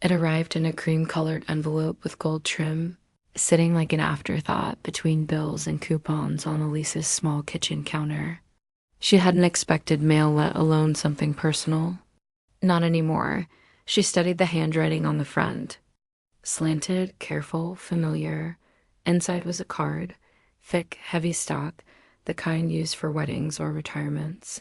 It arrived in a cream-colored envelope with gold trim, sitting like an afterthought between bills and coupons on Elise's small kitchen counter. She hadn't expected mail, let alone something personal. Not anymore. She studied the handwriting on the front. Slanted, careful, familiar. Inside was a card, thick, heavy stock, the kind used for weddings or retirements.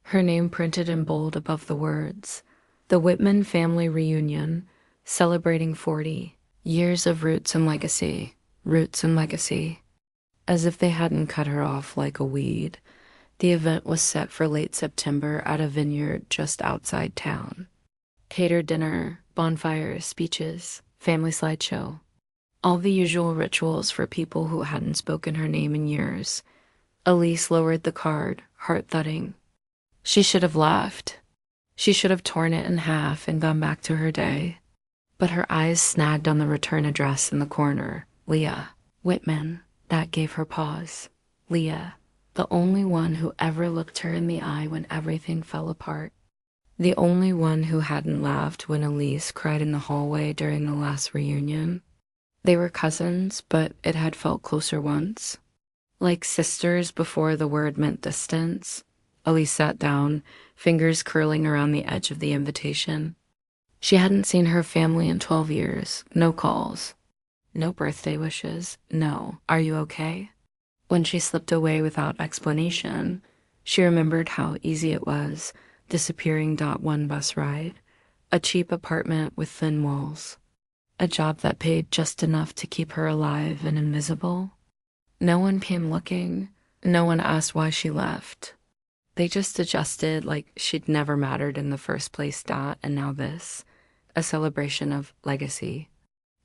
Her name printed in bold above the words. The Whitman family reunion, celebrating 40 years of roots and legacy, roots and legacy. As if they hadn't cut her off like a weed, the event was set for late September at a vineyard just outside town. Catered dinner, bonfires, speeches, family slideshow. All the usual rituals for people who hadn't spoken her name in years. Elise lowered the card, heart thudding. She should have left. She should have torn it in half and gone back to her day. But her eyes snagged on the return address in the corner. Leah. Whitman. That gave her pause. Leah. The only one who ever looked her in the eye when everything fell apart. The only one who hadn't laughed when Elise cried in the hallway during the last reunion. They were cousins, but it had felt closer once. Like sisters before the word meant distance. Elise sat down, fingers curling around the edge of the invitation. She hadn't seen her family in 12 years. No calls. No birthday wishes. No, "Are you okay?" When she slipped away without explanation, she remembered how easy it was, disappearing. One bus ride, a cheap apartment with thin walls, a job that paid just enough to keep her alive and invisible. No one came looking. No one asked why she left. They just adjusted like she'd never mattered in the first place. And now this, a celebration of legacy.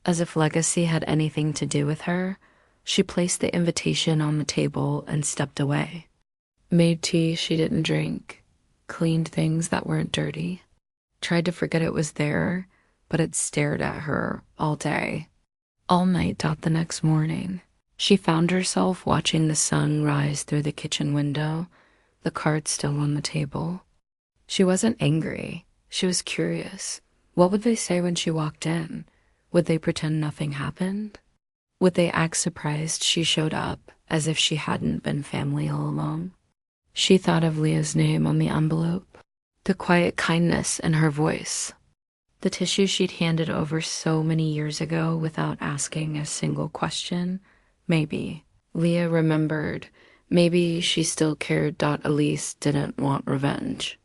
As if legacy had anything to do with her, she placed the invitation on the table and stepped away. Made tea she didn't drink, cleaned things that weren't dirty, tried to forget it was there, but it stared at her all day, all night. The next morning, she found herself watching the sun rise through the kitchen window, the card still on the table. She wasn't angry. She was curious. What would they say when she walked in? Would they pretend nothing happened? Would they act surprised she showed up, as if she hadn't been family all along? She thought of Leah's name on the envelope, the quiet kindness in her voice, the tissue she'd handed over so many years ago without asking a single question. Maybe. Leah remembered. Maybe she still cared. Elise didn't want revenge.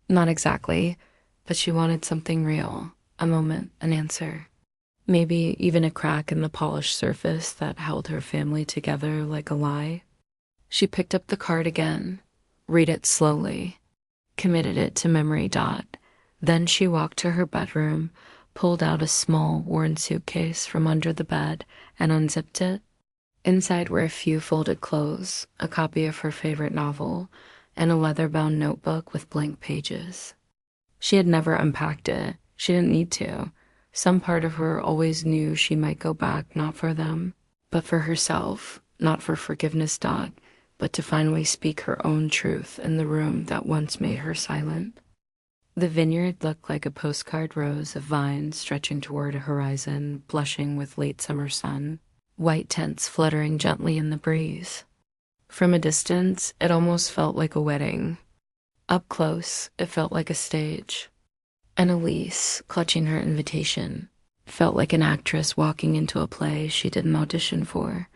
Not exactly, but she wanted something real, a moment, an answer. Maybe even a crack in the polished surface that held her family together like a lie. She picked up the card again, read it slowly, committed it to memory. Then she walked to her bedroom, pulled out a small, worn suitcase from under the bed, and unzipped it. Inside were a few folded clothes, a copy of her favorite novel, and a leather-bound notebook with blank pages. She had never unpacked it. She didn't need to. Some part of her always knew she might go back, not for them, but for herself, not for forgiveness. But to finally speak her own truth in the room that once made her silent. The vineyard looked like a postcard rows of vines stretching toward a horizon, blushing with late summer sun. White tents fluttering gently in the breeze. From a distance, it almost felt like a wedding. Up close, it felt like a stage. And Elise, clutching her invitation, felt like an actress walking into a play she didn't audition for.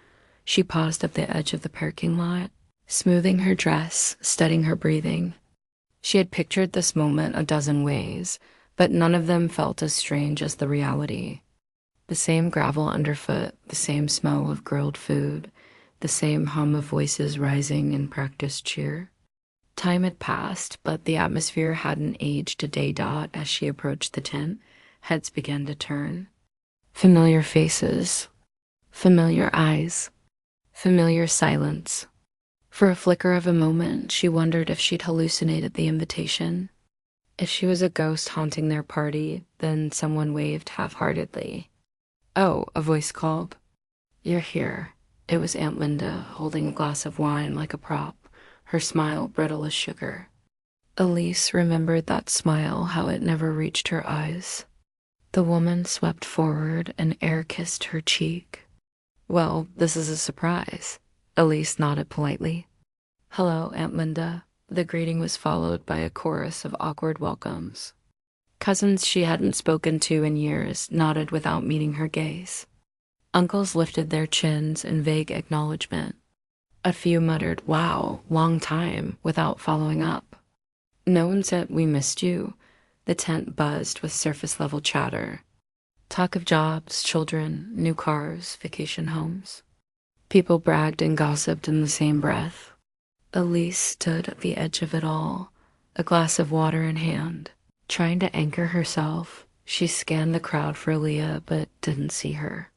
She paused at the edge of the parking lot, smoothing her dress, studying her breathing. She had pictured this moment a dozen ways, but none of them felt as strange as the reality. The same gravel underfoot, the same smell of grilled food, the same hum of voices rising in practiced cheer. Time had passed, but the atmosphere hadn't aged a day. As she approached the tent, heads began to turn. Familiar faces, familiar eyes, familiar silence. For a flicker of a moment, she wondered if she'd hallucinated the invitation. If she was a ghost haunting their party, then someone waved half-heartedly. "Oh," a voice called. "You're here." It was Aunt Linda, holding a glass of wine like a prop, her smile brittle as sugar. Elise remembered that smile, how it never reached her eyes. The woman swept forward and air kissed her cheek. Well, this is a surprise. Elise nodded politely. Hello, Aunt Linda. The greeting was followed by a chorus of awkward welcomes. Cousins she hadn't spoken to in years nodded without meeting her gaze. Uncles lifted their chins in vague acknowledgement. A few muttered, "Wow, long time," without following up. No one said, "We missed you." The tent buzzed with surface-level chatter. Talk of jobs, children, new cars, vacation homes. People bragged and gossiped in the same breath. Elise stood at the edge of it all, a glass of water in hand. Trying to anchor herself, she scanned the crowd for Leah but didn't see her.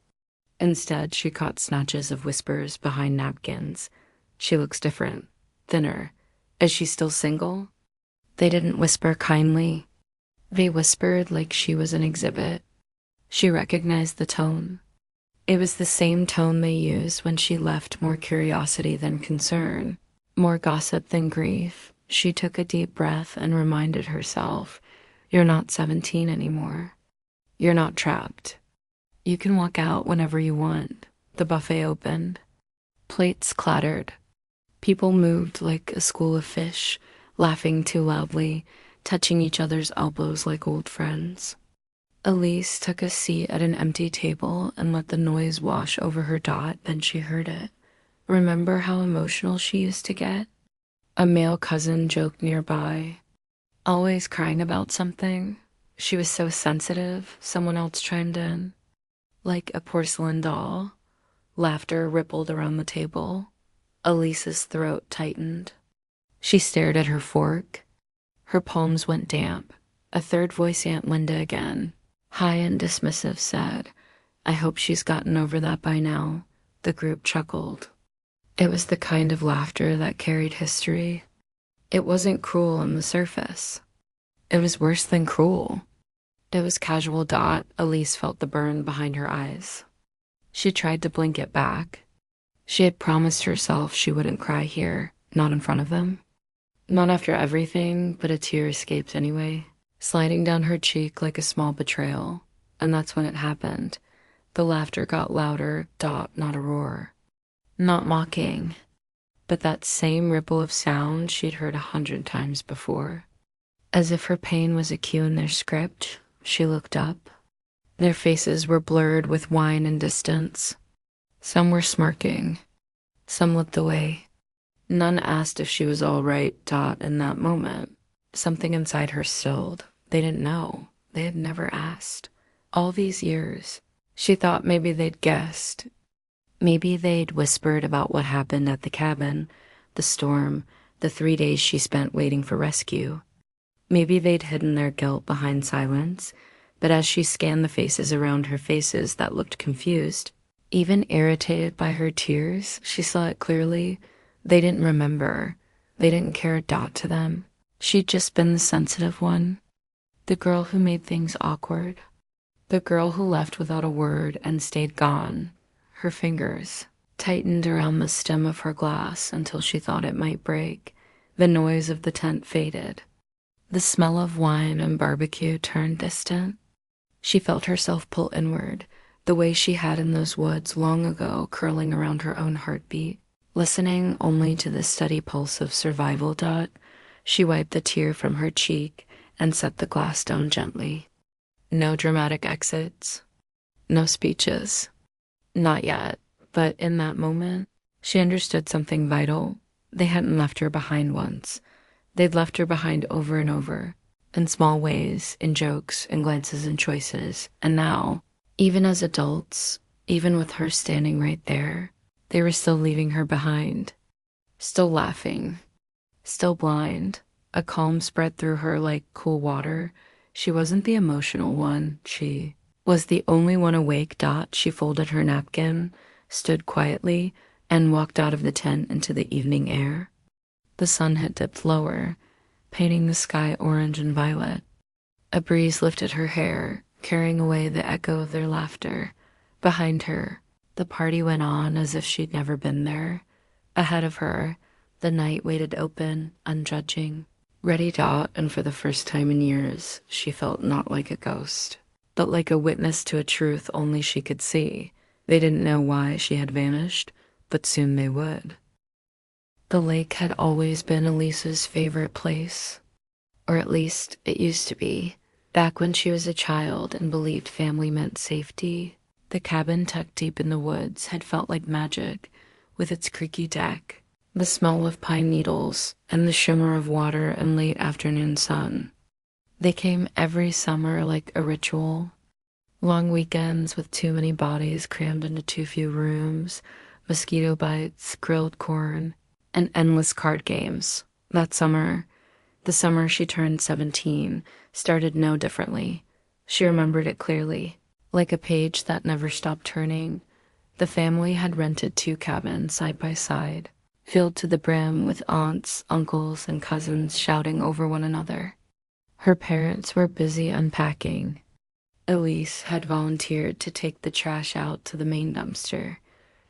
Instead, she caught snatches of whispers behind napkins. She looks different, thinner. Is she still single? They didn't whisper kindly. They whispered like she was an exhibit. She recognized the tone. It was the same tone they used when she left, more curiosity than concern, more gossip than grief. She took a deep breath and reminded herself, you're not 17 anymore. You're not trapped. You can walk out whenever you want. The buffet opened. Plates clattered. People moved like a school of fish, laughing too loudly, touching each other's elbows like old friends. Elise took a seat at an empty table and let the noise wash over her. Then she heard it. Remember how emotional she used to get? A male cousin joked nearby, always crying about something. She was so sensitive, someone else chimed in. Like a porcelain doll. Laughter rippled around the table. Elise's throat tightened. She stared at her fork. Her palms went damp. A third voice, Aunt Linda again, high and dismissive, said, I hope she's gotten over that by now. The group chuckled. It was the kind of laughter that carried history. It wasn't cruel on the surface. It was worse than cruel. It was casual. Elise felt the burn behind her eyes. She tried to blink it back. She had promised herself she wouldn't cry here, not in front of them. Not after everything, but a tear escaped anyway, sliding down her cheek like a small betrayal. And that's when it happened. The laughter got louder, not a roar. Not mocking, but that same ripple of sound she'd heard 100 times before. As if her pain was a cue in their script, she looked up. Their faces were blurred with wine and distance. Some were smirking. Some looked away. None asked if she was all right. In that moment, something inside her stilled. They didn't know. They had never asked. All these years, she thought maybe they'd guessed. Maybe they'd whispered about what happened at the cabin, the storm, the 3 days she spent waiting for rescue. Maybe they'd hidden their guilt behind silence, but as she scanned the faces around her faces that looked confused, even irritated by her tears, she saw it clearly. They didn't remember. They didn't care to them. She'd just been the sensitive one. The girl who made things awkward. The girl who left without a word and stayed gone. Her fingers tightened around the stem of her glass until she thought it might break. The noise of the tent faded. The smell of wine and barbecue turned distant. She felt herself pull inward, the way she had in those woods long ago, curling around her own heartbeat. Listening only to the steady pulse of survival. She wiped the tear from her cheek and set the glass down gently. No dramatic exits. No speeches. Not yet, but in that moment, she understood something vital. They hadn't left her behind once. They'd left her behind over and over, in small ways, in jokes, in glances and choices. And now, even as adults, even with her standing right there, they were still leaving her behind. Still laughing. Still blind. A calm spread through her like cool water. She wasn't the emotional one. She was the only one awake. She folded her napkin, stood quietly, and walked out of the tent into the evening air. The sun had dipped lower, painting the sky orange and violet. A breeze lifted her hair, carrying away the echo of their laughter. Behind her, the party went on as if she'd never been there. Ahead of her, the night waited open, unjudging, ready. And for the first time in years, she felt not like a ghost. but like a witness to a truth only she could see. They didn't know why she had vanished, but soon they would. The lake had always been Elise's favorite place, or at least it used to be. Back when she was a child and believed family meant safety, the cabin tucked deep in the woods had felt like magic, with its creaky deck, the smell of pine needles, and the shimmer of water and late afternoon sun. They came every summer like a ritual. Long weekends with too many bodies crammed into too few rooms, mosquito bites, grilled corn, and endless card games. That summer, the summer she turned 17, started no differently. She remembered it clearly, like a page that never stopped turning. The family had rented 2 cabins side by side, filled to the brim with aunts, uncles, and cousins shouting over one another. Her parents were busy unpacking. Elise had volunteered to take the trash out to the main dumpster,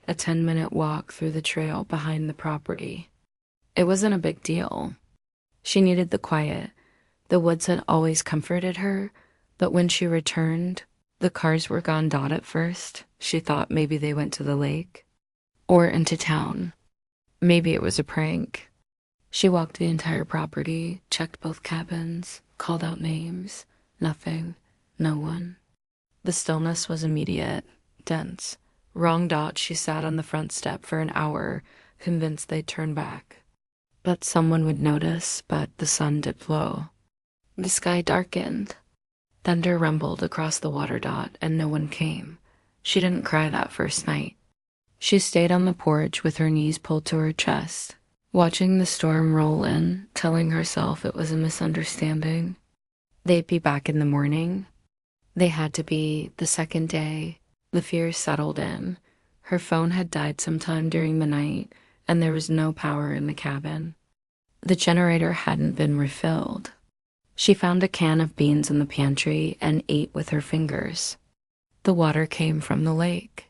a 10-minute walk through the trail behind the property. It wasn't a big deal. She needed the quiet. The woods had always comforted her, but when she returned, the cars were gone. At first, she thought maybe they went to the lake or into town. Maybe it was a prank. She walked the entire property, checked both cabins, called out names. Nothing. No one. The stillness was immediate, dense. Wrong. She sat on the front step for an hour, convinced they'd turn back. That someone would notice, but the sun dipped low. The sky darkened. Thunder rumbled across the water. And no one came. She didn't cry that first night. She stayed on the porch with her knees pulled to her chest, watching the storm roll in, telling herself it was a misunderstanding. They'd be back in the morning. They had to be. The second day, the fear settled in. Her phone had died sometime during the night, and there was no power in the cabin. The generator hadn't been refilled. She found a can of beans in the pantry and ate with her fingers. The water came from the lake.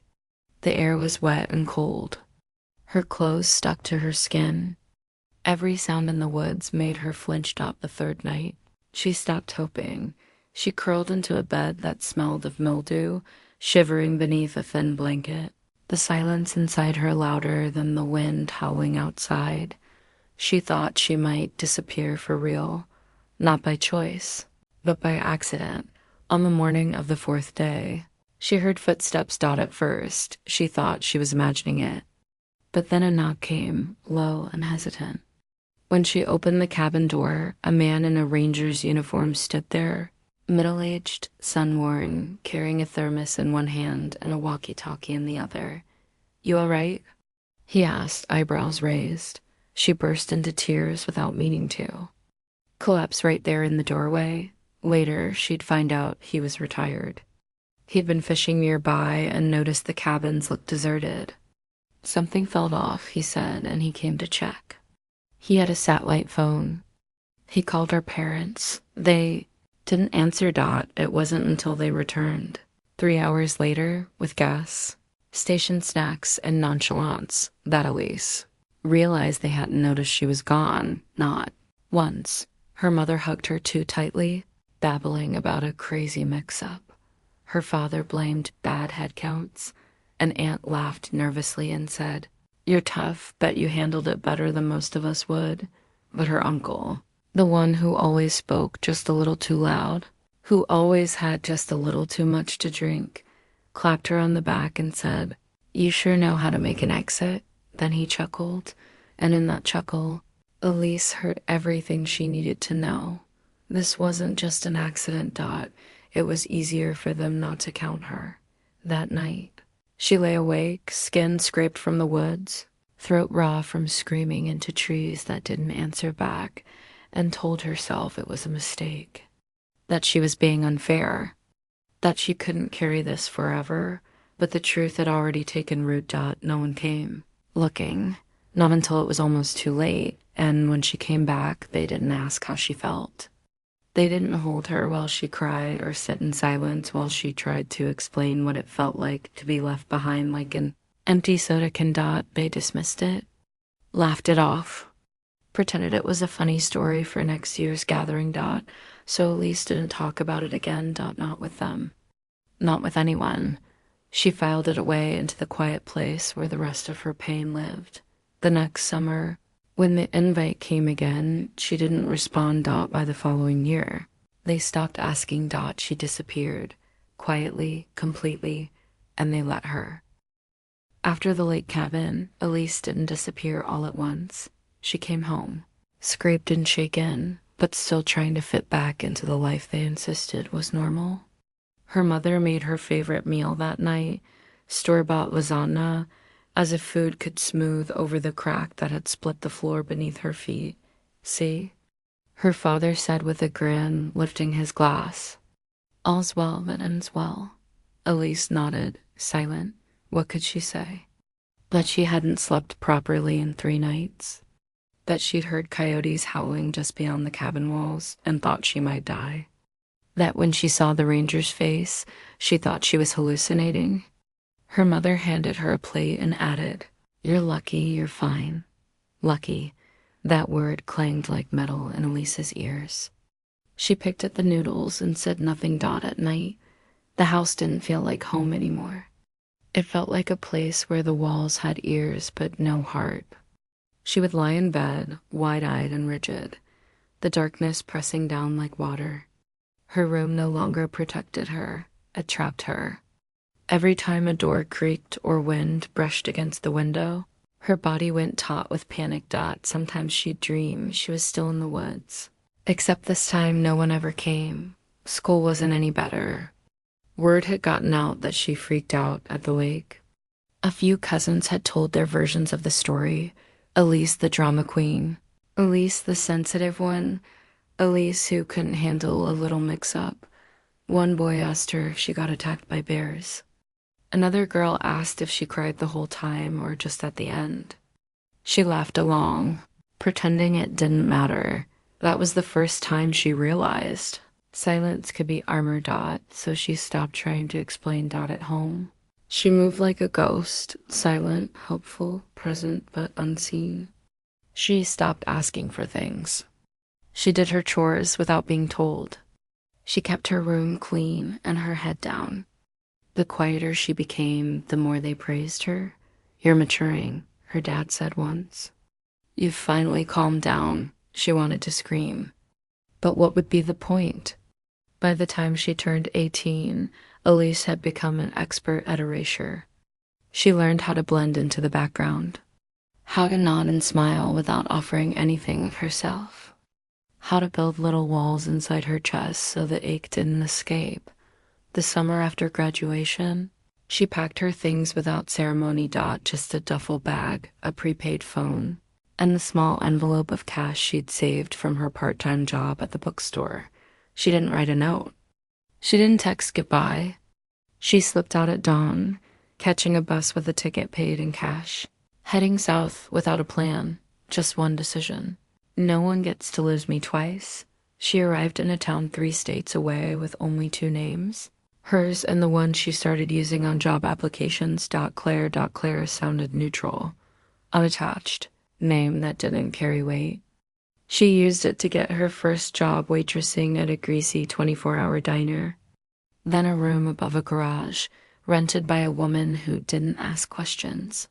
The air was wet and cold. Her clothes stuck to her skin. Every sound in the woods made her flinch. The third night, she stopped hoping. She curled into a bed that smelled of mildew, shivering beneath a thin blanket. The silence inside her louder than the wind howling outside. She thought she might disappear for real, not by choice, but by accident. On the morning of the 4th day, she heard footsteps. At first, she thought she was imagining it. But then a knock came, low and hesitant. When she opened the cabin door, a man in a ranger's uniform stood there, middle-aged, sun-worn, carrying a thermos in one hand and a walkie-talkie in the other. "You all right?" he asked, eyebrows raised. She burst into tears without meaning to. Collapsed right there in the doorway. Later, she'd find out he was retired. He'd been fishing nearby and noticed the cabins looked deserted. Something fell off, he said, and he came to check. He had a satellite phone. He called her parents. They didn't answer. It wasn't until they returned, 3 hours later, with gas, station snacks, and nonchalance, that Elise realized they hadn't noticed she was gone. Not once. Her mother hugged her too tightly, babbling about a crazy mix-up. Her father blamed bad head counts. An aunt laughed nervously and said, "You're tough, bet you handled it better than most of us would." But her uncle, the one who always spoke just a little too loud, who always had just a little too much to drink, clapped her on the back and said, "You sure know how to make an exit." Then he chuckled, and in that chuckle, Elise heard everything she needed to know. This wasn't just an accident. It was easier for them not to count her. That night, she lay awake, skin scraped from the woods, throat raw from screaming into trees that didn't answer back, and told herself it was a mistake, that she was being unfair, that she couldn't carry this forever. But the truth had already taken root. No one came looking, not until it was almost too late, and when she came back, they didn't ask how she felt. They didn't hold her while she cried or sit in silence while she tried to explain what it felt like to be left behind like an empty soda can. They dismissed it, laughed it off, pretended it was a funny story for next year's gathering. So Elise didn't talk about it again. Not with them. Not with anyone. She filed it away into the quiet place where the rest of her pain lived. The next summer, when the invite came again, she didn't respond. By the following year, they stopped asking. She disappeared, quietly, completely, and they let her. After the lake cabin, Elise didn't disappear all at once. She came home, scraped and shaken, but still trying to fit back into the life they insisted was normal. Her mother made her favorite meal that night, store-bought lasagna, as if food could smooth over the crack that had split the floor beneath her feet. "See?" her father said with a grin, lifting his glass. "All's well that ends well." Elise nodded, silent. What could she say? That she hadn't slept properly in 3 nights. That she'd heard coyotes howling just beyond the cabin walls and thought she might die. That when she saw the ranger's face, she thought she was hallucinating. Her mother handed her a plate and added, "You're lucky you're fine." Lucky. That word clanged like metal in Elise's ears. She picked at the noodles and said nothing. At night, the house didn't feel like home anymore. It felt like a place where the walls had ears but no heart. She would lie in bed, wide-eyed and rigid, the darkness pressing down like water. Her room no longer protected her, it trapped her. Every time a door creaked or wind brushed against the window, her body went taut with panic. Sometimes she'd dream she was still in the woods. Except this time no one ever came. School wasn't any better. Word had gotten out that she freaked out at the lake. A few cousins had told their versions of the story. Elise the drama queen. Elise the sensitive one. Elise who couldn't handle a little mix-up. One boy asked her if she got attacked by bears. Another girl asked if she cried the whole time or just at the end. She laughed along, pretending it didn't matter. That was the first time she realized silence could be armor. So she stopped trying to explain. At home, she moved like a ghost, silent, hopeful, present but unseen. She stopped asking for things. She did her chores without being told. She kept her room clean and her head down. The quieter she became, the more they praised her. "You're maturing," her dad said once. "You've finally calmed down." She wanted to scream. But what would be the point? By the time she turned 18, Elise had become an expert at erasure. She learned how to blend into the background, how to nod and smile without offering anything of herself, how to build little walls inside her chest so the ache didn't escape. The summer after graduation, she packed her things without ceremony. Just a duffel bag, a prepaid phone, and the small envelope of cash she'd saved from her part-time job at the bookstore. She didn't write a note. She didn't text goodbye. She slipped out at dawn, catching a bus with a ticket paid in cash, heading south without a plan, just one decision. No one gets to lose me twice. She arrived in a town 3 states away with only 2 names. Hers and the one she started using on job applications. Claire sounded neutral. Unattached. Name that didn't carry weight. She used it to get her first job waitressing at a greasy 24-hour diner. Then a room above a garage, rented by a woman who didn't ask questions.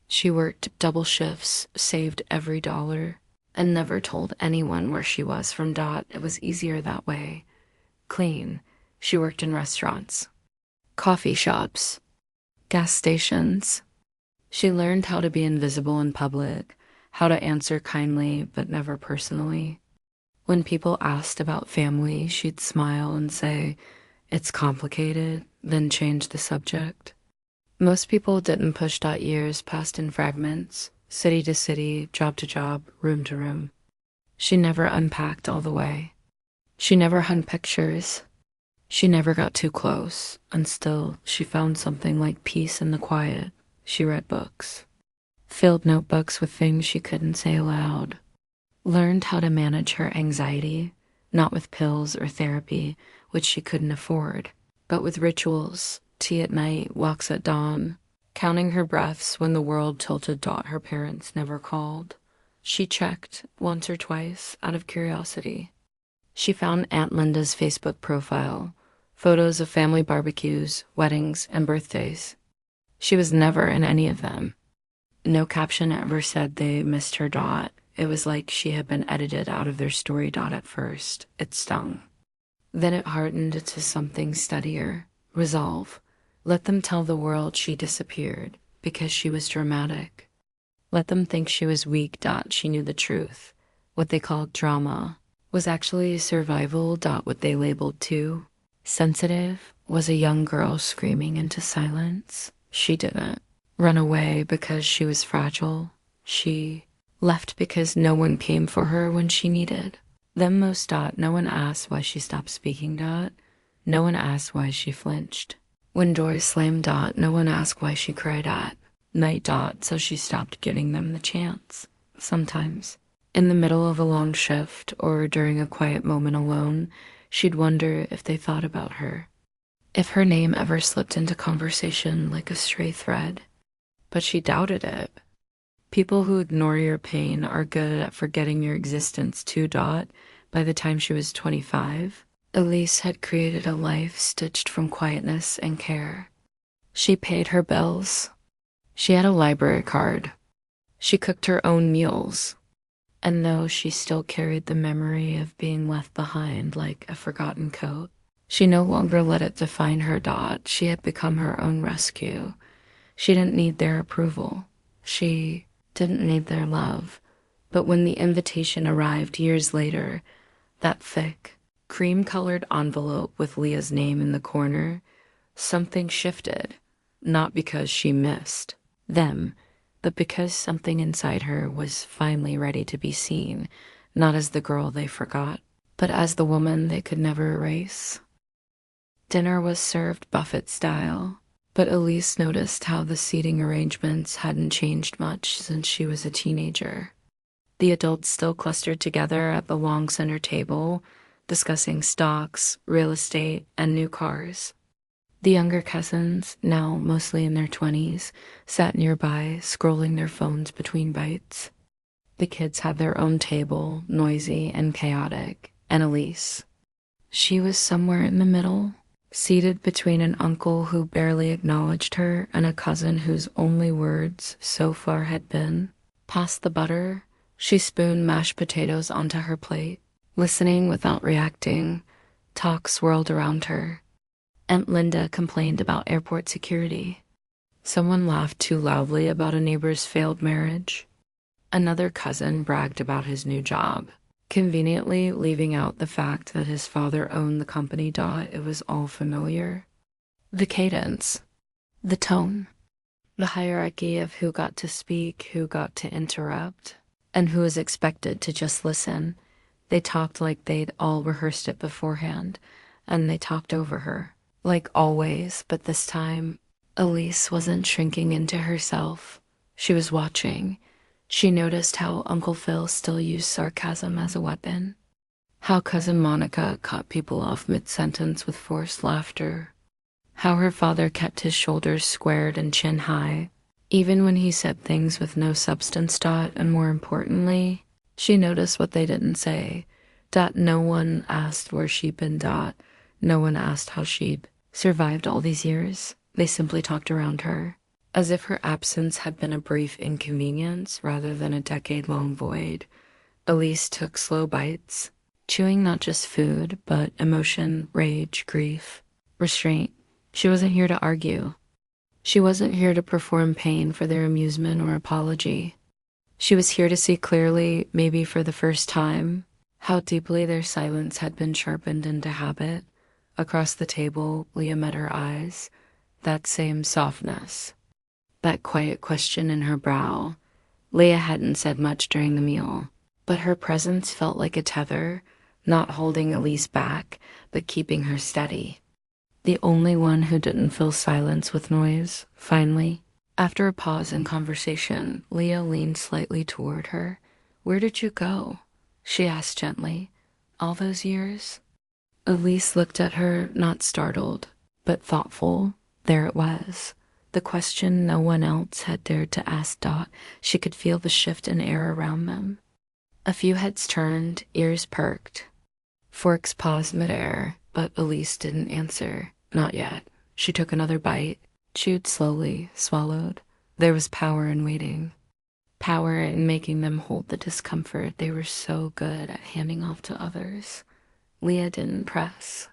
She worked double shifts, saved every dollar, and never told anyone where she was from. It was easier that way. Clean. She worked in restaurants, coffee shops, gas stations. She learned how to be invisible in public, how to answer kindly but never personally. When people asked about family, she'd smile and say, "It's complicated," then change the subject. Most people didn't push. Years passed in fragments, city to city, job to job, room to room. She never unpacked all the way. She never hung pictures. She never got too close, and still she found something like peace in the quiet. She read books, filled notebooks with things she couldn't say aloud, learned how to manage her anxiety, not with pills or therapy, which she couldn't afford, but with rituals, tea at night, walks at dawn, counting her breaths when the world tilted. Her parents never called. She checked once or twice out of curiosity. She found Aunt Linda's Facebook profile, Photos of family barbecues, weddings, and birthdays. She was never in any of them. No caption ever said they missed her dot. It was like she had been edited out of their story dot at first. It stung. Then it hardened to something steadier. Resolve. Let them tell the world she disappeared because she was dramatic. Let them think she was weak. She knew the truth. What they called drama was actually survival. What they labeled too sensitive was a young girl screaming into silence. She didn't run away because she was fragile. She left because no one came for her when she needed them most. No one asked why she stopped speaking. No one asked why she flinched. When doors slammed. No one asked why she cried at night. So she stopped giving them the chance. Sometimes, in the middle of a long shift or during a quiet moment alone, she'd wonder if they thought about her, if her name ever slipped into conversation like a stray thread. But she doubted it. People who ignore your pain are good at forgetting your existence too. By the time she was 25, Elise had created a life stitched from quietness and care. She paid her bills. She had a library card. She cooked her own meals. And though she still carried the memory of being left behind like a forgotten coat, she no longer let it define her. She had become her own rescue. She didn't need their approval. She didn't need their love. But when the invitation arrived years later, that thick, cream-colored envelope with Leah's name in the corner, something shifted. Not because she missed them, but because something inside her was finally ready to be seen, not as the girl they forgot, but as the woman they could never erase. Dinner was served buffet style, but Elise noticed how the seating arrangements hadn't changed much since she was a teenager. The adults still clustered together at the long center table, discussing stocks, real estate, and new cars. The younger cousins, now mostly in their 20s, sat nearby, scrolling their phones between bites. The kids had their own table, noisy and chaotic, and Elise. She was somewhere in the middle, seated between an uncle who barely acknowledged her and a cousin whose only words so far had been, "Pass the butter." She spooned mashed potatoes onto her plate, listening without reacting. Talk swirled around her. Aunt Linda complained about airport security. Someone laughed too loudly about a neighbor's failed marriage. Another cousin bragged about his new job, conveniently leaving out the fact that his father owned the company. It was all familiar. The cadence, the tone, the hierarchy of who got to speak, who got to interrupt, and who was expected to just listen. They talked like they'd all rehearsed it beforehand, and they talked over her. Like always, but this time, Elise wasn't shrinking into herself. She was watching. She noticed how Uncle Phil still used sarcasm as a weapon, how Cousin Monica cut people off mid-sentence with forced laughter, how her father kept his shoulders squared and chin high, even when he said things with no substance. And more importantly, she noticed what they didn't say. No one asked where she'd been. No one asked how she'd survived all these years. They simply talked around her, as if her absence had been a brief inconvenience rather than a decade-long void. Elise took slow bites, chewing not just food, but emotion, rage, grief, restraint. She wasn't here to argue. She wasn't here to perform pain for their amusement or apology. She was here to see clearly, maybe for the first time, how deeply their silence had been sharpened into habit. Across the table, Leah met her eyes, that same softness, that quiet question in her brow. Leah hadn't said much during the meal, but her presence felt like a tether, not holding Elise back, but keeping her steady. The only one who didn't fill silence with noise. Finally, after a pause in conversation, Leah leaned slightly toward her. "Where did you go?" she asked gently. "All those years?" Elise looked at her, not startled, but thoughtful. There it was, the question no one else had dared to ask. She could feel the shift in air around them. A few heads turned, ears perked. Forks paused midair, but Elise didn't answer. Not yet. She took another bite, chewed slowly, swallowed. There was power in waiting. Power in making them hold the discomfort they were so good at handing off to others. Leah didn't press.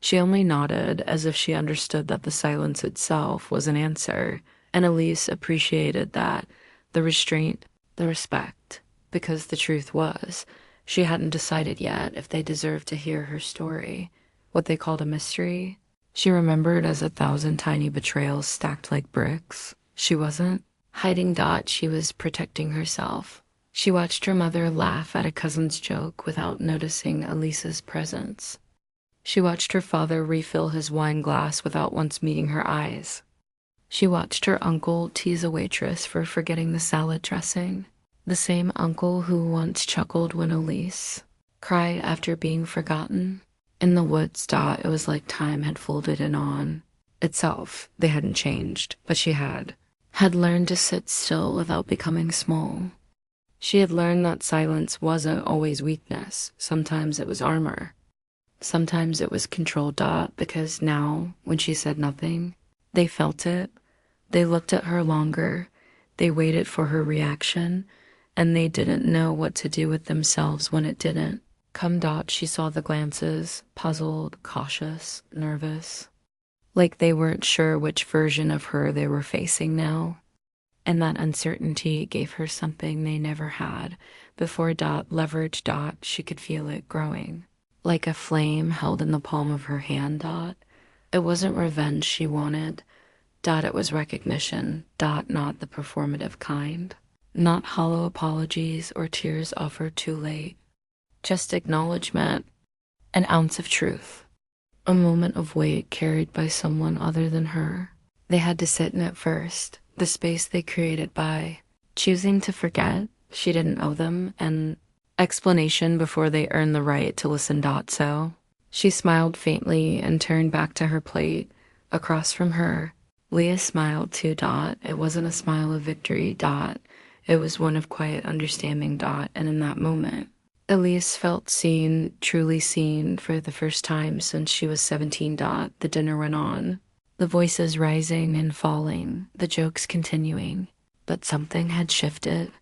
She only nodded as if she understood that the silence itself was an answer, and Elise appreciated that, the restraint, the respect, because the truth was, she hadn't decided yet if they deserved to hear her story, what they called a mystery. She remembered as 1,000 tiny betrayals stacked like bricks. She wasn't hiding Dot, she was protecting herself. She watched her mother laugh at a cousin's joke without noticing Elise's presence. She watched her father refill his wine glass without once meeting her eyes. She watched her uncle tease a waitress for forgetting the salad dressing. The same uncle who once chuckled when Elise cried after being forgotten. In the woods, Dot, it was like time had folded in on itself. They hadn't changed, but she had learned to sit still without becoming small. She had learned that silence wasn't always weakness. Sometimes it was armor. Sometimes it was control. Dot, because now, when she said nothing, they felt it. They looked at her longer. They waited for her reaction, and they didn't know what to do with themselves when it didn't. Come Dot, she saw the glances, puzzled, cautious, nervous, like they weren't sure which version of her they were facing now. And that uncertainty gave her something they never had. Before Dot leveraged Dot, she could feel it growing, like a flame held in the palm of her hand. Dot, it wasn't revenge she wanted. Dot, it was recognition. Dot, not the performative kind. Not hollow apologies or tears offered too late. Just acknowledgement, an ounce of truth, a moment of weight carried by someone other than her. They had to sit in it first, the space they created by choosing to forget she didn't owe them an explanation before they earned the right to listen. Dot, so she smiled faintly and turned back to her plate. Across from her, Leah smiled too. Dot, it wasn't a smile of victory. Dot, it was one of quiet understanding. Dot, and in that moment, Elise felt seen, truly seen, for the first time since she was 17. Dot, the dinner went on, the voices rising and falling, the jokes continuing, but something had shifted.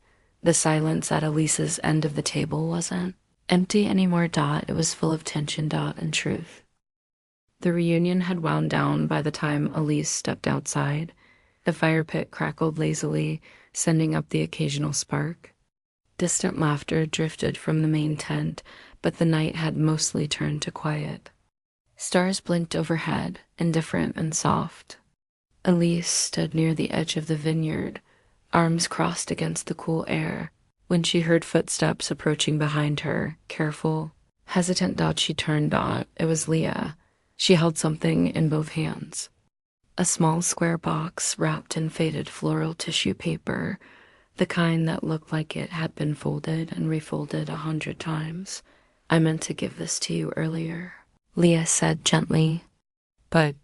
The silence at Elise's end of the table wasn't empty anymore. Dot, it was full of tension. Dot, and truth. The reunion had wound down by the time Elise stepped outside. The fire pit crackled lazily, sending up the occasional spark. Distant laughter drifted from the main tent, but the night had mostly turned to quiet. Stars blinked overhead, indifferent and soft. Elise stood near the edge of the vineyard, arms crossed against the cool air, when she heard footsteps approaching behind her, careful, hesitant. Dot, she turned. Dot, it was Leah. She held something in both hands. A small square box wrapped in faded floral tissue paper, the kind that looked like it had been folded and refolded 100 times. I meant to give this to you earlier, Leah said gently, but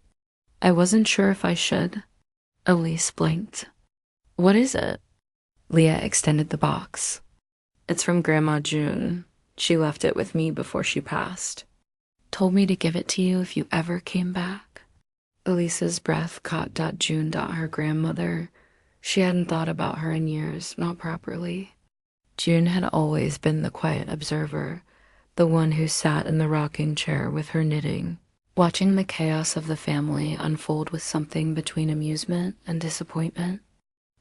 I wasn't sure if I should. Elise blinked. What is it? Leah extended the box. It's from Grandma June. She left it with me before she passed. Told me to give it to you if you ever came back. Elise's breath caught. June. Her grandmother. She hadn't thought about her in years, not properly. June had always been the quiet observer, the one who sat in the rocking chair with her knitting, watching the chaos of the family unfold with something between amusement and disappointment.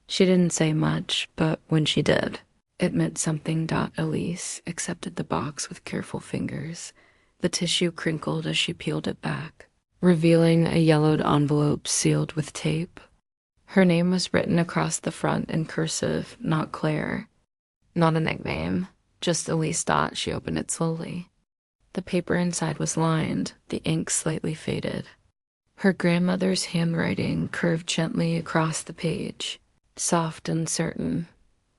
She didn't say much, but when she did, it meant something. Elise accepted the box with careful fingers. The tissue crinkled as she peeled it back, revealing a yellowed envelope sealed with tape. Her name was written across the front in cursive, not Claire. Not a nickname, just Elise. She opened it slowly. The paper inside was lined, the ink slightly faded. Her grandmother's handwriting curved gently across the page, soft and certain.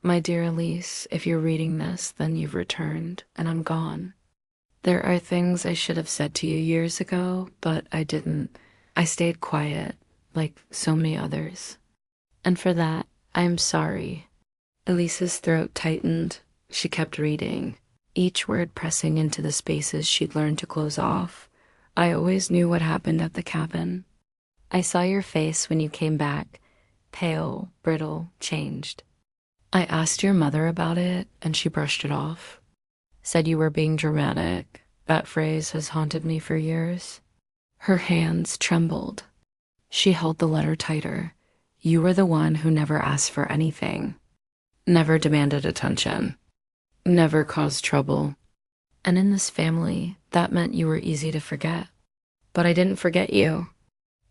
My dear Elise, if you're reading this, then you've returned, and I'm gone. There are things I should have said to you years ago, but I didn't. I stayed quiet, like so many others. And for that, I am sorry. Elise's throat tightened. She kept reading, each word pressing into the spaces she'd learned to close off. I always knew what happened at the cabin. I saw your face when you came back, pale, brittle, changed. I asked your mother about it, and she brushed it off. Said you were being dramatic. That phrase has haunted me for years. Her hands trembled. She held the letter tighter. You were the one who never asked for anything, never demanded attention, never caused trouble. And in this family, that meant you were easy to forget. But I didn't forget you.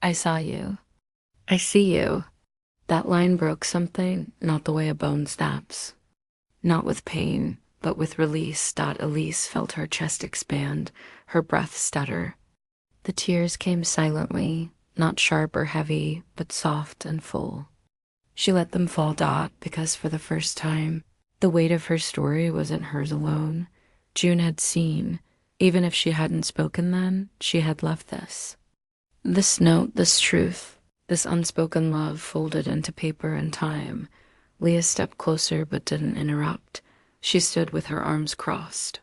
I saw you. I see you. That line broke something, not the way a bone snaps. Not with pain, but with release. Elise felt her chest expand, her breath stutter. The tears came silently, not sharp or heavy, but soft and full. She let them fall. Because for the first time, the weight of her story wasn't hers alone. June had seen. Even if she hadn't spoken then, she had left this. This note, this truth, this unspoken love folded into paper and time. Leah stepped closer but didn't interrupt. She stood with her arms crossed,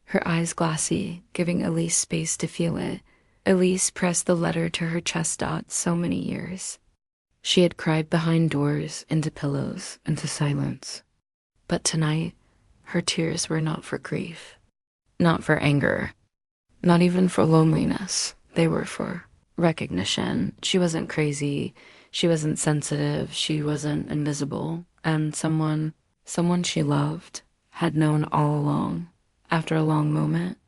her eyes glassy, giving Elise space to feel it. Elise pressed the letter to her chest. So many years. She had cried behind doors, into pillows, into silence. But tonight, her tears were not for grief, not for anger, not even for loneliness. They were for recognition. She wasn't crazy. She wasn't sensitive. She wasn't invisible. And someone she loved had known all along. After a long moment,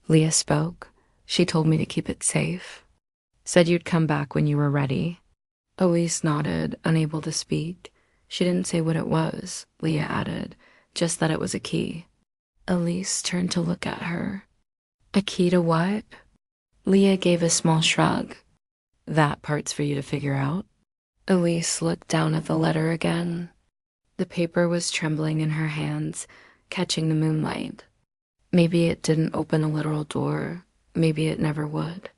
Leah spoke. She told me to keep it safe. Said you'd come back when you were ready. Elise nodded, unable to speak. She didn't say what it was, Leah added, just that it was a key. Elise turned to look at her. A key to what? Leah gave a small shrug. That part's for you to figure out. Elise looked down at the letter again. The paper was trembling in her hands, catching the moonlight. Maybe it didn't open a literal door. Maybe it never would.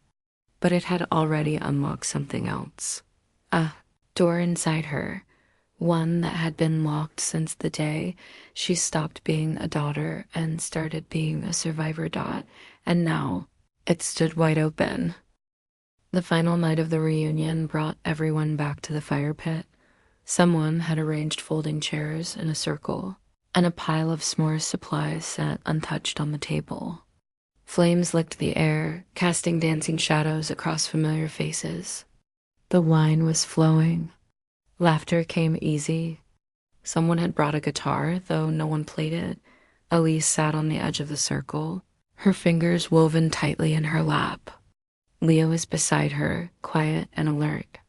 But it had already unlocked something else. A door inside her. One that had been locked since the day she stopped being a daughter and started being a survivor. And now it stood wide open. The final night of the reunion brought everyone back to the fire pit. Someone had arranged folding chairs in a circle, and a pile of s'mores supplies sat untouched on the table. Flames licked the air, casting dancing shadows across familiar faces. The wine was flowing. Laughter came easy. Someone had brought a guitar, though no one played it. Elise sat on the edge of the circle, her fingers woven tightly in her lap. Leah was beside her, quiet and alert.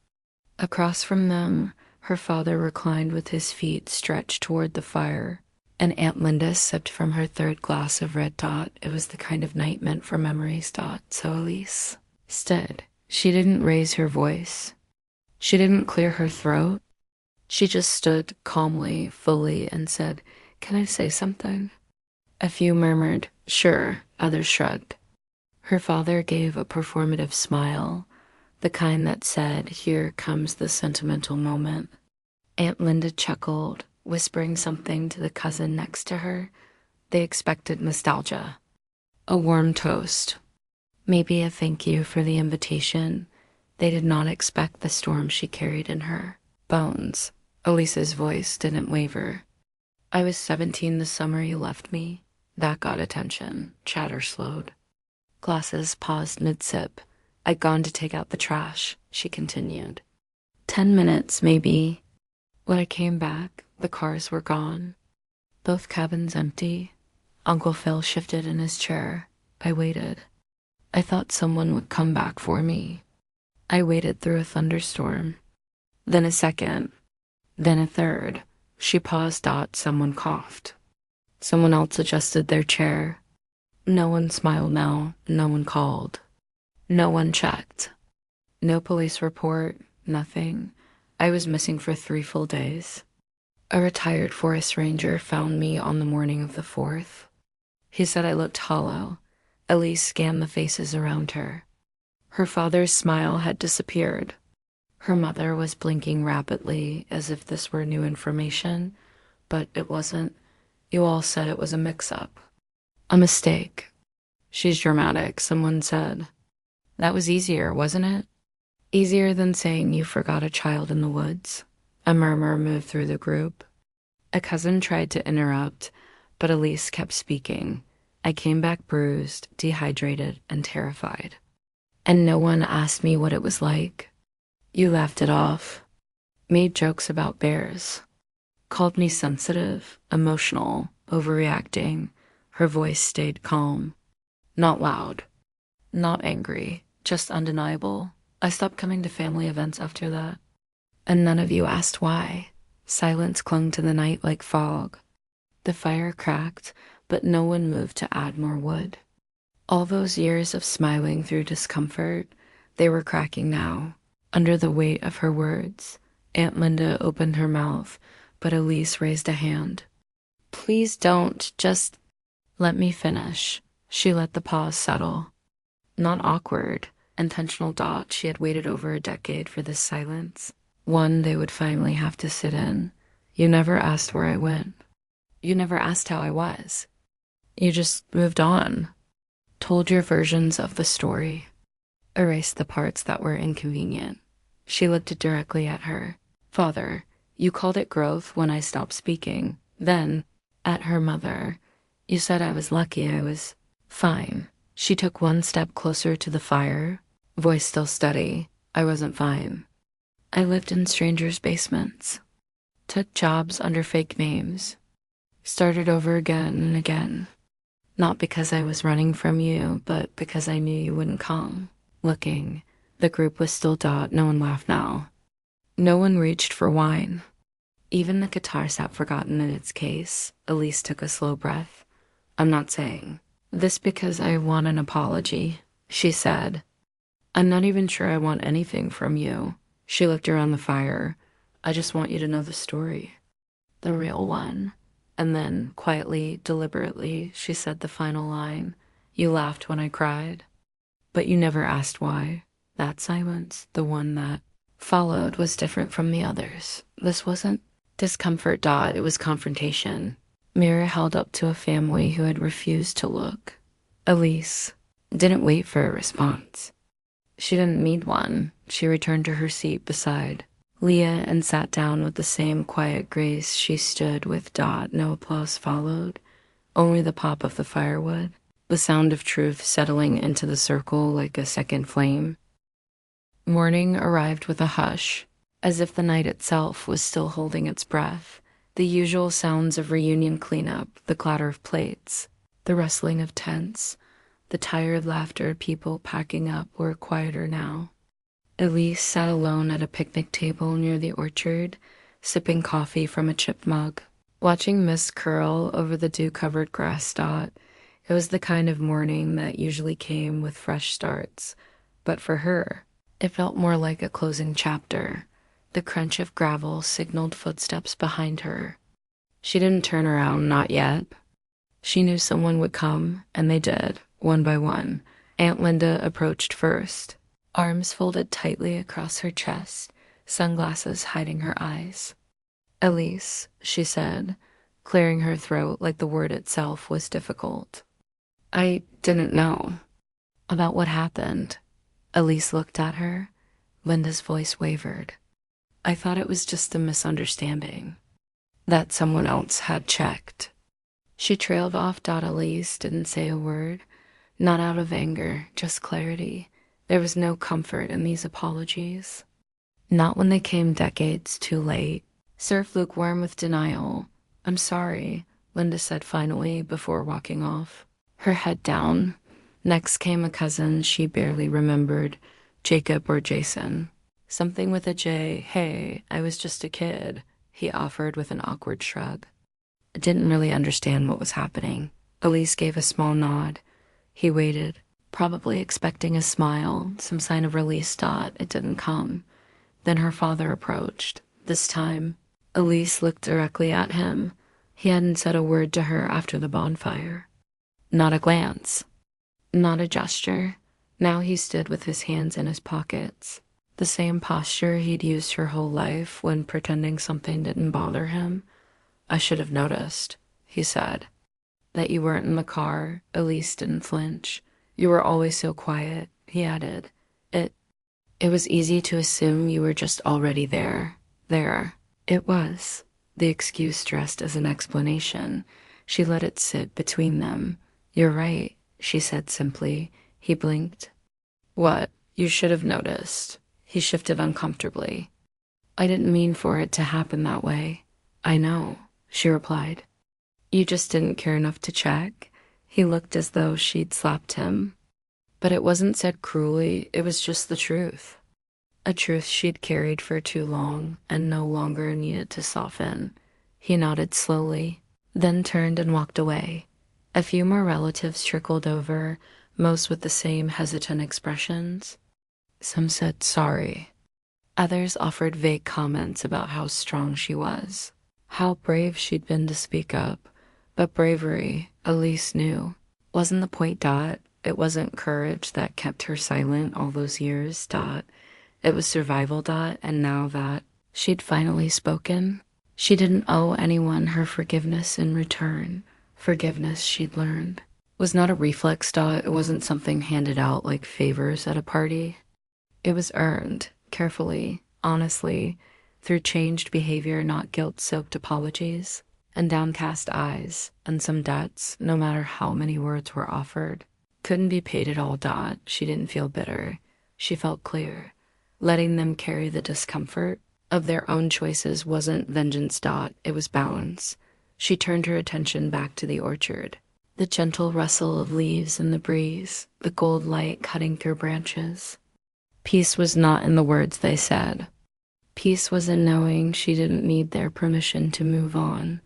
Across from them, her father reclined with his feet stretched toward the fire, and Aunt Linda sipped from her third glass of red. It was the kind of night meant for memories. So Elise stood. She didn't raise her voice. She didn't clear her throat. She just stood calmly, fully, and said, "Can I say something?" A few murmured, "Sure," others shrugged. Her father gave a performative smile, the kind that said, "Here comes the sentimental moment." Aunt Linda chuckled, whispering something to the cousin next to her. They expected nostalgia. A warm toast. Maybe a thank you for the invitation. They did not expect the storm she carried in her bones. Elise's voice didn't waver. I was 17 the summer you left me. That got attention. Chatter slowed. Glasses paused mid-sip. I'd gone to take out the trash, she continued. 10 minutes, maybe. When I came back, the cars were gone. Both cabins empty. Uncle Phil shifted in his chair. I waited. I thought someone would come back for me. I waited through a thunderstorm. Then a second. Then a third. She paused. Someone coughed. Someone else adjusted their chair. No one smiled now. No one called. No one checked. No police report. Nothing. I was missing for 3 full days. A retired forest ranger found me on the morning of the 4th. He said I looked hollow. Elise scanned the faces around her. Her father's smile had disappeared. Her mother was blinking rapidly as if this were new information, but it wasn't. You all said it was a mix-up. A mistake. She's dramatic, someone said. That was easier, wasn't it? Easier than saying you forgot a child in the woods. A murmur moved through the group. A cousin tried to interrupt, but Elise kept speaking. I came back bruised, dehydrated, and terrified. And no one asked me what it was like. You laughed it off, made jokes about bears, called me sensitive, emotional, overreacting. Her voice stayed calm. Not loud, not angry, just undeniable. I stopped coming to family events after that. And none of you asked why. Silence clung to the night like fog. The fire cracked, but no one moved to add more wood. All those years of smiling through discomfort, they were cracking now, under the weight of her words. Aunt Linda opened her mouth, but Elise raised a hand. Please don't, just let me finish. She let the pause settle. Not awkward, intentional. She had waited over a decade for this silence. One they would finally have to sit in. You never asked where I went. You never asked how I was. You just moved on. Told your versions of the story. Erased the parts that were inconvenient. She looked directly at her. Father, you called it growth when I stopped speaking. Then, at her mother, you said I was lucky I was fine. She took one step closer to the fire, voice still steady. I wasn't fine. I lived in strangers' basements. Took jobs under fake names. Started over again and again. Not because I was running from you, but because I knew you wouldn't come. Looking. The group was still . No one laughed now. No one reached for wine. Even the guitar sat forgotten in its case. Elise took a slow breath. I'm not saying this because I want an apology, she said. I'm not even sure I want anything from you. She looked around the fire. I just want you to know the story. The real one. And then, quietly, deliberately, she said the final line. You laughed when I cried. But you never asked why. That silence, the one that followed, was different from the others. This wasn't discomfort. It was confrontation. Mirror held up to a family who had refused to look. Elise didn't wait for a response. She didn't need one. She returned to her seat beside Leah and sat down with the same quiet grace she stood with. No applause followed, only the pop of the firewood, the sound of truth settling into the circle like a second flame. Morning arrived with a hush, as if the night itself was still holding its breath. The usual sounds of reunion cleanup, the clatter of plates, the rustling of tents, the tired laughter of people packing up were quieter now. Elise sat alone at a picnic table near the orchard, sipping coffee from a chipped mug, watching mist curl over the dew-covered grass. It was the kind of morning that usually came with fresh starts, but for her, it felt more like a closing chapter. The crunch of gravel signaled footsteps behind her. She didn't turn around, not yet. She knew someone would come, and they did, one by one. Aunt Linda approached first, arms folded tightly across her chest, sunglasses hiding her eyes. Elise, she said, clearing her throat like the word itself was difficult. I didn't know about what happened. Elise looked at her. Linda's voice wavered. I thought it was just a misunderstanding, that someone else had checked. She trailed off. Elise didn't say a word, not out of anger, just clarity. There was no comfort in these apologies. Not when they came decades too late. Surf lukewarm with denial. I'm sorry, Linda said finally before walking off, her head down. Next came a cousin she barely remembered, Jacob or Jason. Something with a J. Hey, I was just a kid, he offered with an awkward shrug. I didn't really understand what was happening. Elise gave a small nod. He waited, probably expecting a smile, some sign of release. It didn't come. Then her father approached. This time, Elise looked directly at him. He hadn't said a word to her after the bonfire. Not a glance. Not a gesture. Now he stood with his hands in his pockets. The same posture he'd used her whole life when pretending something didn't bother him. I should have noticed, he said. That you weren't in the car. Elise didn't flinch. You were always so quiet. he added. It it was easy to assume you were just already there. There. It was. The excuse dressed as an explanation. She let it sit between them. You're right, she said simply. He blinked. What? You should have noticed. He shifted uncomfortably. I didn't mean for it to happen that way. I know, she replied. You just didn't care enough to check? He looked as though she'd slapped him. But it wasn't said cruelly, it was just the truth. A truth she'd carried for too long and no longer needed to soften. He nodded slowly, then turned and walked away. A few more relatives trickled over, most with the same hesitant expressions. Some said sorry. Others offered vague comments about how strong she was, how brave she'd been to speak up. But bravery, Elise knew, wasn't the point. It wasn't courage that kept her silent all those years. It was survival. And now that she'd finally spoken, she didn't owe anyone her forgiveness in return. Forgiveness, she'd learned, was not a reflex. It wasn't something handed out like favors at a party. It was earned, carefully, honestly, through changed behavior, not guilt-soaked apologies, and downcast eyes, and some debts, no matter how many words were offered, couldn't be paid at all. She didn't feel bitter. She felt clear. Letting them carry the discomfort of their own choices wasn't vengeance. It was balance. She turned her attention back to the orchard. The gentle rustle of leaves in the breeze, the gold light cutting through branches. Peace was not in the words they said. Peace was in knowing she didn't need their permission to move on.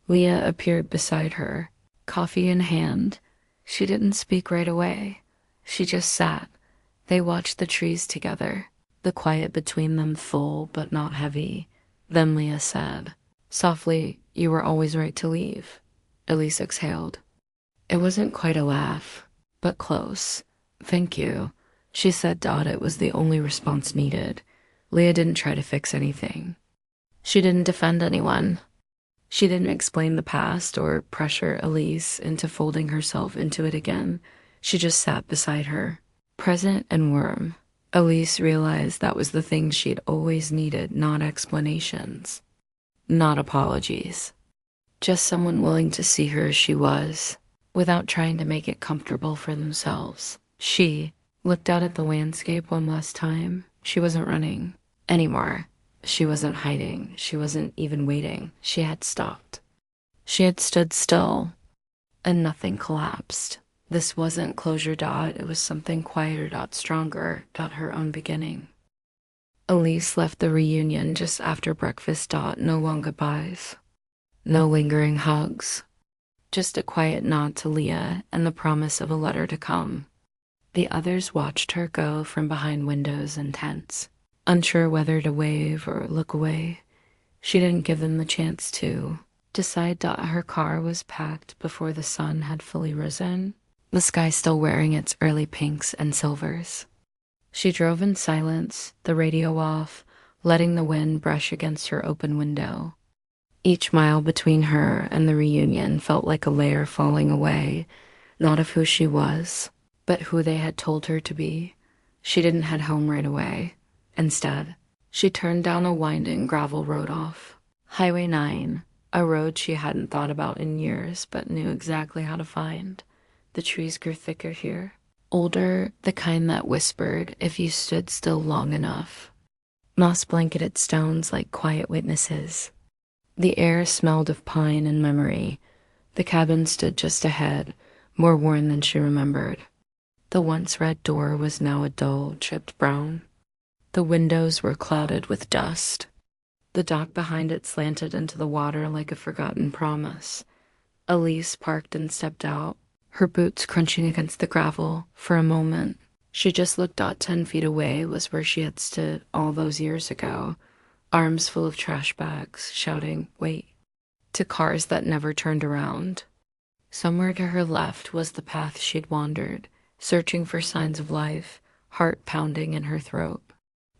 Leah appeared beside her, coffee in hand. She didn't speak right away. She just sat. They watched the trees together, the quiet between them full but not heavy. Then Leah said, softly, you were always right to leave. Elise exhaled. It wasn't quite a laugh, but close. Thank you, she said. It was the only response needed. Leah didn't try to fix anything. She didn't defend anyone. She didn't explain the past or pressure Elise into folding herself into it again. She just sat beside her, present and warm. Elise realized that was the thing she'd always needed, not explanations, not apologies. Just someone willing to see her as she was, without trying to make it comfortable for themselves. She looked out at the landscape one last time. She wasn't running anymore. She wasn't hiding. She wasn't even waiting. She had stopped. She had stood still, and nothing collapsed. This wasn't closure. It was something quieter. Stronger. Her own beginning. Elise left the reunion just after breakfast. No long goodbyes. No lingering hugs. Just a quiet nod to Leah and the promise of a letter to come. The others watched her go from behind windows and tents, unsure whether to wave or look away. She didn't give them the chance to decide. Her car was packed before the sun had fully risen, the sky still wearing its early pinks and silvers. She drove in silence, the radio off, letting the wind brush against her open window. Each mile between her and the reunion felt like a layer falling away, not of who she was, but who they had told her to be. She didn't head home right away. Instead, she turned down a winding gravel road off Highway 9, a road she hadn't thought about in years but knew exactly how to find. The trees grew thicker here, older, the kind that whispered if you stood still long enough. Moss blanketed stones like quiet witnesses. The air smelled of pine and memory. The cabin stood just ahead, more worn than she remembered. The once red door was now a dull, chipped brown. The windows were clouded with dust. The dock behind it slanted into the water like a forgotten promise. Elise parked and stepped out, her boots crunching against the gravel. For a moment, she just looked. 10 feet away was where she had stood all those years ago, arms full of trash bags, shouting, "Wait," to cars that never turned around. Somewhere to her left was the path she'd wandered, searching for signs of life, heart pounding in her throat.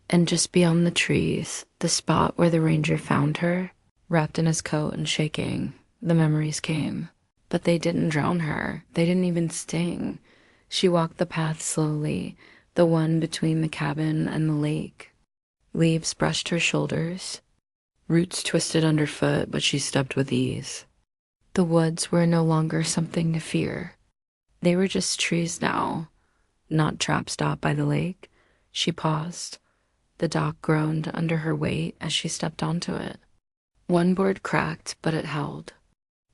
And just beyond the trees, the spot where the ranger found her, wrapped in his coat and shaking, the memories came. But they didn't drown her. They didn't even sting. She walked the path slowly, the one between the cabin and the lake. Leaves brushed her shoulders. Roots twisted underfoot, but she stepped with ease. The woods were no longer something to fear. They were just trees now, not traps stopped by the lake. She paused. The dock groaned under her weight as she stepped onto it. One board cracked, but it held.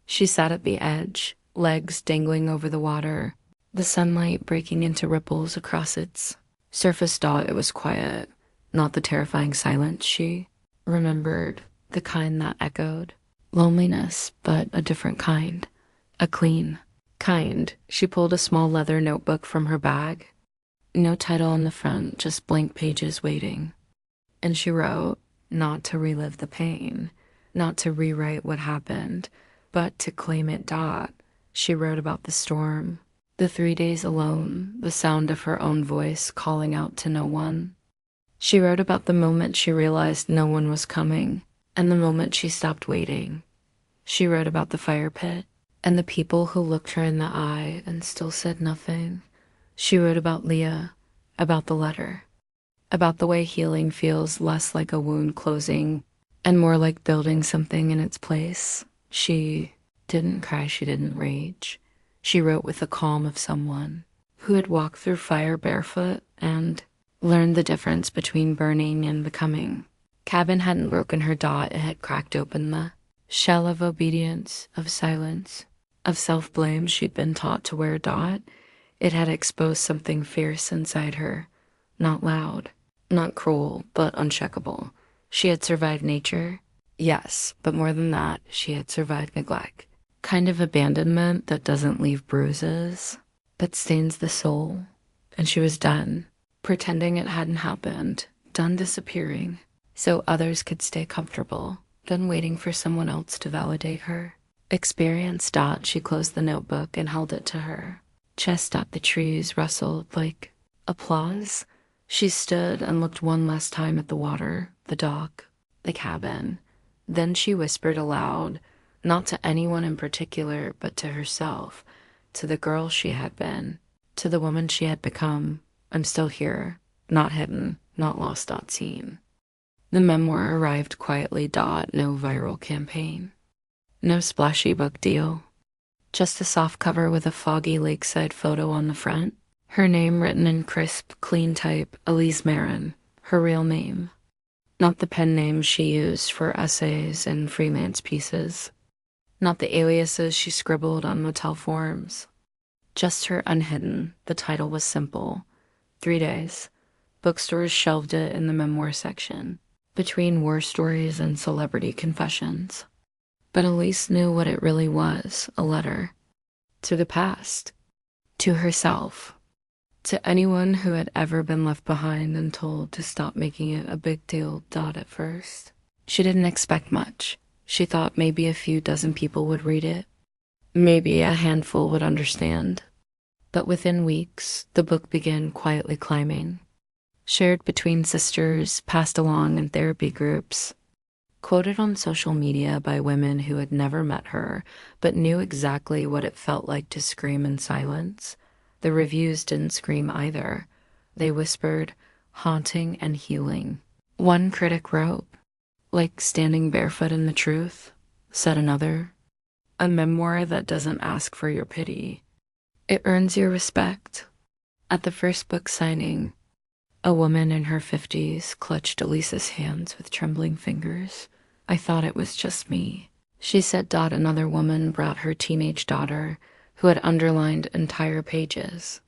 She sat at the edge, legs dangling over the water, the sunlight breaking into ripples across its surface. Thought it was quiet, not the terrifying silence she remembered, the kind that echoed. Loneliness, but a different kind. A clean kind. She pulled a small leather notebook from her bag. No title on the front, just blank pages waiting. And she wrote, not to relive the pain, not to rewrite what happened, but to claim it. She wrote about the storm, the 3 days alone, the sound of her own voice calling out to no one. She wrote about the moment she realized no one was coming, and the moment she stopped waiting. She wrote about the fire pit, and the people who looked her in the eye and still said nothing. She wrote about Leah, about the letter, about the way healing feels less like a wound closing and more like building something in its place. She didn't cry, she didn't rage. She wrote with the calm of someone who had walked through fire barefoot and learned the difference between burning and becoming. Cabin hadn't broken her. It had cracked open the shell of obedience, of silence, of self-blame she'd been taught to wear. It had exposed something fierce inside her, not loud, not cruel, but uncheckable. She had survived nature, yes, but more than that, she had survived neglect. Kind of abandonment that doesn't leave bruises, but stains the soul. And she was done, pretending it hadn't happened, done disappearing, so others could stay comfortable, done waiting for someone else to validate her. Experience. She closed the notebook and held it to her chest. The trees rustled like applause. She stood and looked one last time at the water, the dock, the cabin. Then she whispered aloud, not to anyone in particular, but to herself, to the girl she had been, to the woman she had become. I'm still here, not hidden, not lost, not seen. The memoir arrived quietly. No viral campaign, no splashy book deal, just a soft cover with a foggy lakeside photo on the front. Her name written in crisp, clean type, Elise, her real name. Not the pen name she used for essays and freelance pieces. Not the aliases she scribbled on motel forms. Just her unhidden. The title was simple. 3 days. Bookstores shelved it in the memoir section, between war stories and celebrity confessions. But Elise knew what it really was, a letter. To the past. To herself. To anyone who had ever been left behind and told to stop making it a big deal. At first, she didn't expect much. She thought maybe a few dozen people would read it. Maybe a handful would understand. But within weeks, the book began quietly climbing. Shared between sisters, passed along in therapy groups, quoted on social media by women who had never met her, but knew exactly what it felt like to scream in silence. The reviews didn't scream either. They whispered, haunting and healing. One critic wrote, like standing barefoot in the truth, said another. A memoir that doesn't ask for your pity. It earns your respect. At the first book signing, a woman in her 50s clutched Elise's hands with trembling fingers. I thought it was just me, she said. Another woman brought her teenage daughter, who had underlined entire pages.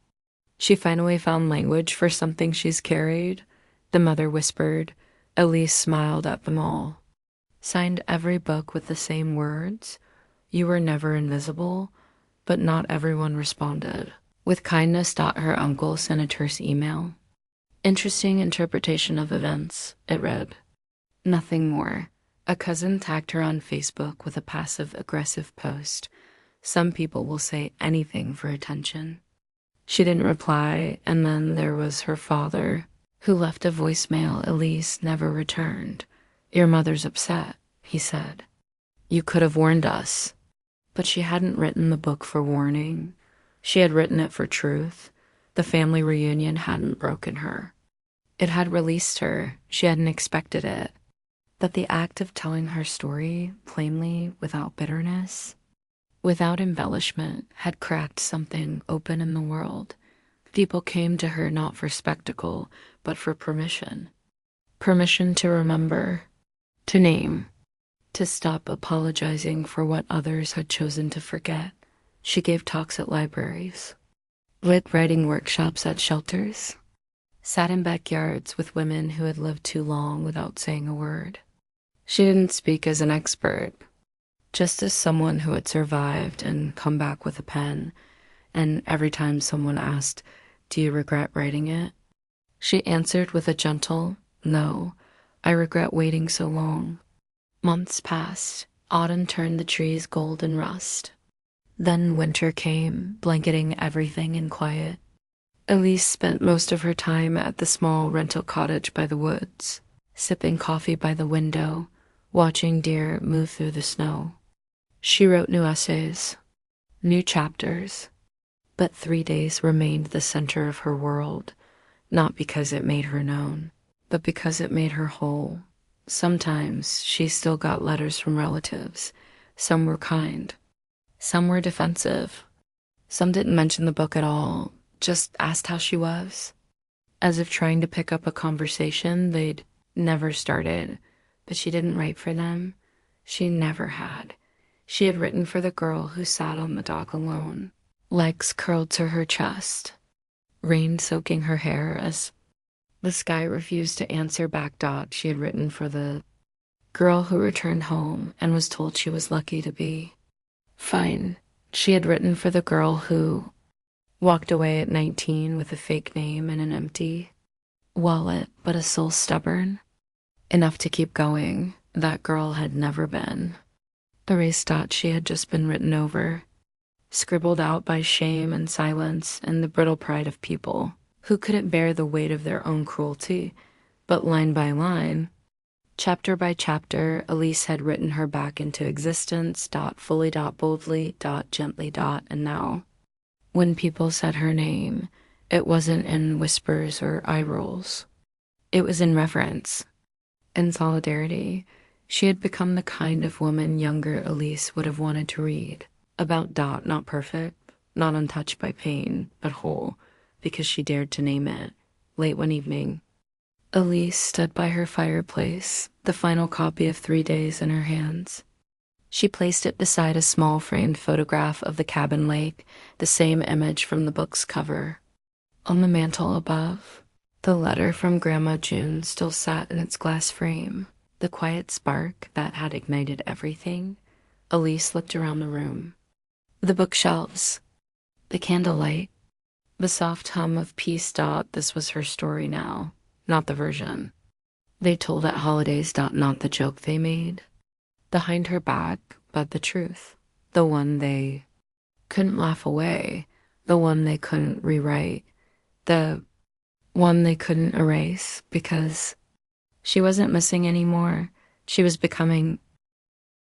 She finally found language for something she's carried, the mother whispered. Elise smiled at them all. Signed every book with the same words. You were never invisible, but not everyone responded. With kindness. Her uncle sent a terse email. Interesting interpretation of events, it read. Nothing more. A cousin tagged her on Facebook with a passive-aggressive post. Some people will say anything for attention. She didn't reply, and then there was her father, who left a voicemail. Elise never returned. Your mother's upset, he said. You could have warned us. But she hadn't written the book for warning. She had written it for truth. The family reunion hadn't broken her. It had released her. She hadn't expected it. That the act of telling her story plainly, without bitterness, without embellishment, had cracked something open in the world. People came to her not for spectacle, but for permission. Permission to remember, to name, to stop apologizing for what others had chosen to forget. She gave talks at libraries, lit writing workshops at shelters, sat in backyards with women who had lived too long without saying a word. She didn't speak as an expert, just as someone who had survived and come back with a pen, and every time someone asked, "Do you regret writing it?" she answered with a gentle, "No, I regret waiting so long." Months passed. Autumn turned the trees gold and rust. Then winter came, blanketing everything in quiet. Elise spent most of her time at the small rental cottage by the woods, sipping coffee by the window, watching deer move through the snow. She wrote new essays, new chapters, but 3 days remained the center of her world, not because it made her known, but because it made her whole. Sometimes she still got letters from relatives. Some were kind, some were defensive. Some didn't mention the book at all, just asked how she was, as if trying to pick up a conversation they'd never started. But she didn't write for them. She never had. She had written for the girl who sat on the dock alone, legs curled to her chest, rain soaking her hair as the sky refused to answer back. She had written for the girl who returned home and was told she was lucky to be fine. She had written for the girl who walked away at 19 with a fake name and an empty wallet, but a soul stubborn enough to keep going. That girl had never been the race. She had just been written over, scribbled out by shame and silence and the brittle pride of people who couldn't bear the weight of their own cruelty. But line by line, chapter by chapter, Elise had written her back into existence, fully, boldly, gently, and now, when people said her name, it wasn't in whispers or eye rolls. It was in reverence, in solidarity. She had become the kind of woman younger Elise would have wanted to read about. Not perfect, not untouched by pain, but whole, because she dared to name it. Late one evening, Elise stood by her fireplace, the final copy of 3 Days in her hands. She placed it beside a small framed photograph of the cabin lake, the same image from the book's cover. On the mantel above, the letter from Grandma June still sat in its glass frame, the quiet spark that had ignited everything. Elise looked around the room. The bookshelves, the candlelight, the soft hum of peace. This was her story now, not the version they told at holidays. Not the joke they made behind her back, but the truth. The one they couldn't laugh away, the one they couldn't rewrite, the one they couldn't erase, because she wasn't missing anymore. She was becoming